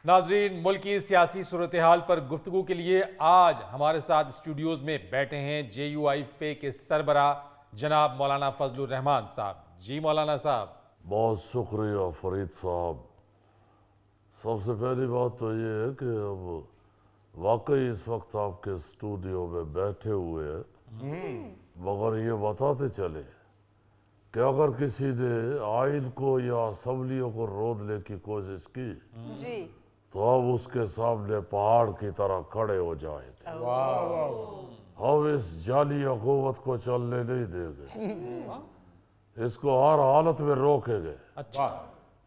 ناظرین، ملک کی سیاسی صورتحال پر گفتگو کے لیے آج ہمارے ساتھ اسٹوڈیوز میں بیٹھے ہیں جے یو آئی فے کے سربراہ جناب مولانا فضل الرحمان صاحب۔ جی مولانا صاحب، بہت شکریہ فرید صاحب۔ سب سے پہلی بات تو یہ ہے کہ اب واقعی اس وقت آپ کے اسٹوڈیو میں بیٹھے ہوئے ہیں، مگر یہ بتاتے چلے کہ اگر کسی نے آئین کو یا اسمبلیوں کو رودنے کی کوشش کی جی تو اب اس کے سامنے پہاڑ کی طرح کھڑے ہو جائیں گے۔ ہم اس جعلی حکومت کو چلنے نہیں دیں گے، اس کو ہر حالت میں روکیں گے،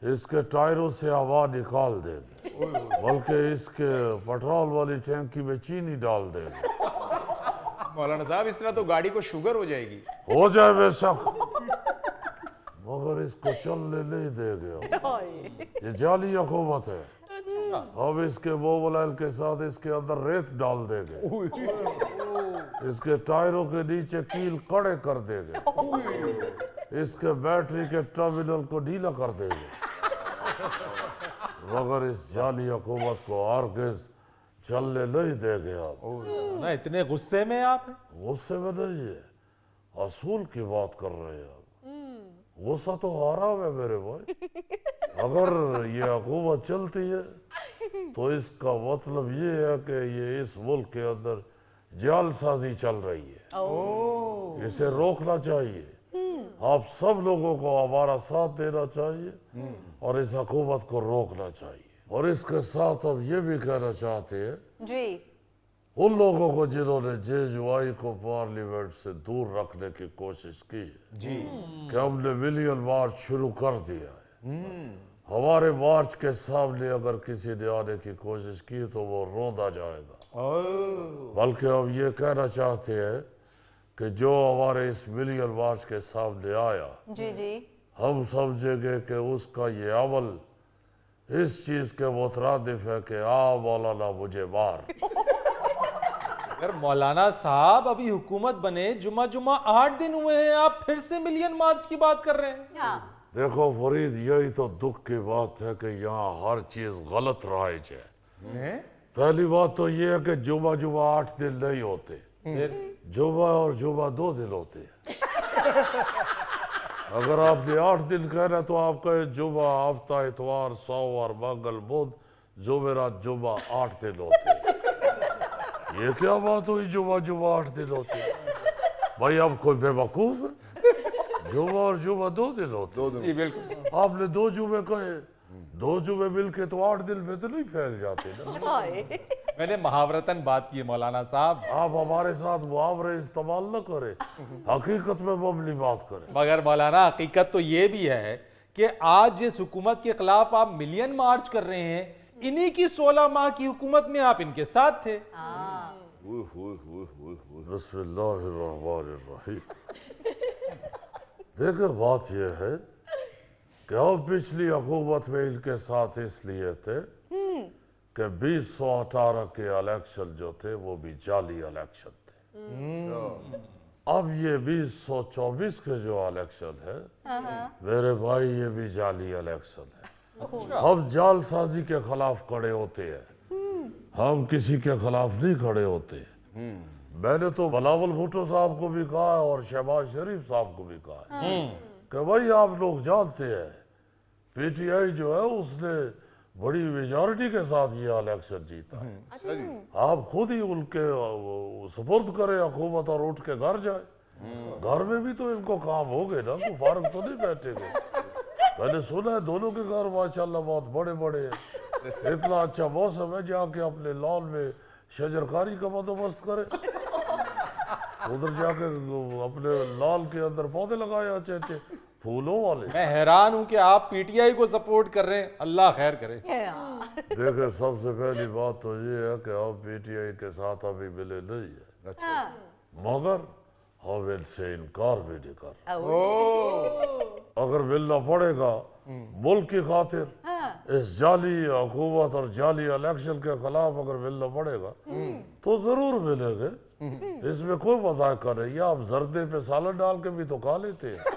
اس کے ٹائروں سے ہوا نکال دیں گے، بلکہ اس کے پٹرول والی ٹینکی میں چینی ڈال دیں گے۔ مولانا صاحب اس طرح تو گاڑی کو شوگر ہو جائے گی۔ ہو جائے بے شک، مگر اس کو چلنے نہیں دیں گے۔ یہ جعلی حکومت ہے، ہم اس کے موبائل کے ساتھ اس کے اندر ریت ڈال دیں گے، اس کے ٹائروں کے نیچے کیل کڑے کر دیں گے، اس کے بیٹری کے ٹرمینل کو ڈھیلا کر دیں گے، مگر اس جعلی حکومت کو ہرگز چلنے نہیں دیں گے۔ آپ نا اتنے غصے میں آپ ہیں؟ غصے میں نہیں ہے، اصول کی بات کر رہے ہیں آپ۔ غصہ تو حرام ہے میرے بھائی۔ اگر یہ حکومت چلتی ہے تو اس کا مطلب یہ ہے کہ یہ اس ملک کے اندر جعل سازی چل رہی ہے، اسے روکنا چاہیے۔ آپ سب لوگوں کو ہمارا ساتھ دینا چاہیے اور اس حکومت کو روکنا چاہیے۔ اور اس کے ساتھ ہم یہ بھی کہنا چاہتے ہیں جی ان لوگوں کو جنہوں نے جے یو آئی کو پارلیمنٹ سے دور رکھنے کی کوشش کی ہے کہ ہم نے ملین مارچ شروع کر دیا ہے، ہمارے مارچ کے سامنے اگر کسی نے آنے کی کوشش کی تو وہ روندا جائے گا۔ بلکہ ہم یہ کہنا چاہتے ہیں کہ جو ہمارے اس ملین مارچ کے سامنے آیا، جی جی ہم سمجھیں گے کہ اس کا یہ عمل اس چیز کے مترادف ہے کہ مولانا مجھے مار۔ اگر مولانا صاحب ابھی حکومت بنے جمعہ 8 دن ہوئے ہیں، آپ پھر سے ملین مارچ کی بات کر رہے ہیں؟ ہاں دیکھو فرید، یہی تو دکھ کی بات ہے کہ یہاں ہر چیز غلط رائج ہے۔ پہلی بات تو یہ ہے کہ جمعہ 8 دن نہیں ہوتے، جمعہ اور جمعہ 2 دن ہوتے ہیں۔ اگر آپ نے 8 دن کہنا تو آپ کہے جمعہ، ہفتہ، اتوار، سوموار، منگل، بدھ، جمعرات، جمعہ 8 دن ہوتے ہیں۔ یہ کیا بات ہوئی جمعہ 8 دن ہوتے ہیں؟ بھائی اب کوئی بے وقوف ہے؟ جمعہ اور جمعہ 2 دن ہوتے ہیں۔ جی بالکل۔ آپ نے 2 جمعے کہے، 2 جمعے مل کے تو 8 دن میں تو نہیں پھیل جاتے نا۔ میں نے محاورتاً بات کی ہے مولانا صاحب، آپ ہمارے ساتھ محاورے استعمال نہ کریں، حقیقت میں مبنی بات کریں۔ مگر مولانا حقیقت تو یہ بھی ہے کہ آج جس حکومت کے خلاف آپ ملین مارچ کر رہے ہیں، انہی کی 16 ماہ کی حکومت میں آپ ان کے ساتھ تھے۔ بسم اللہ الرحمن الرحیم۔ دیکھیں بات یہ ہے کہ ہم پچھلی حکومت میں ان کے ساتھ اس لیے تھے کہ 2018 کے الیکشن جو تھے وہ بھی جعلی الیکشن تھے۔ اب یہ 2024 کے جو الیکشن ہے میرے بھائی، یہ بھی جعلی الیکشن ہے۔ ہم جعل سازی کے خلاف کھڑے ہوتے ہیں، ہم کسی کے خلاف نہیں کھڑے ہوتے۔ میں نے تو بلاول بھٹو صاحب کو بھی کہا ہے اور شہباز شریف صاحب کو بھی کہا ہے کہ بھائی آپ لوگ جانتے ہیں پی ٹی آئی جو ہے اس نے بڑی میجارٹی کے ساتھ یہ الیکشن جیتا ہے، آپ خود ہی ان کے سپرد کریں حکومت اور اٹھ کے گھر جائیں۔ گھر میں بھی تو ان کو کام ہو گئے نا، تو فارغ تو نہیں بیٹھے گے۔ میں نے سنا ہے دونوں کے گھر ماشاءاللہ بہت بڑے بڑے ہیں، اتنا اچھا موسم ہے جا کے اپنے لان میں شجرکاری کا بندوبست کرے، ادھر جا کے اپنے لال کے اندر پودے لگائے اچھے اچھے پھولوں والے۔ میں حیران ہوں کہ آپ پی ٹی آئی کو سپورٹ کر رہے ہیں، اللہ خیر کرے۔ دیکھیں سب سے پہلی بات تو یہ ہے کہ ہم پی ٹی آئی کے ساتھ ابھی ملے نہیں ہیں، مگر ہم ان سے انکار بھی نہیں کر رہے۔ اگر ملنا پڑے گا ملک کی خاطر، اس جعلی حکومت اور جعلی الیکشن کے خلاف اگر ملنا پڑے گا تو ضرور ملیں گے، اس میں کوئی مذاق نہیں ہے۔ آپ زردے پہ سالن ڈال کے بھی تو کھا لیتے ہیں۔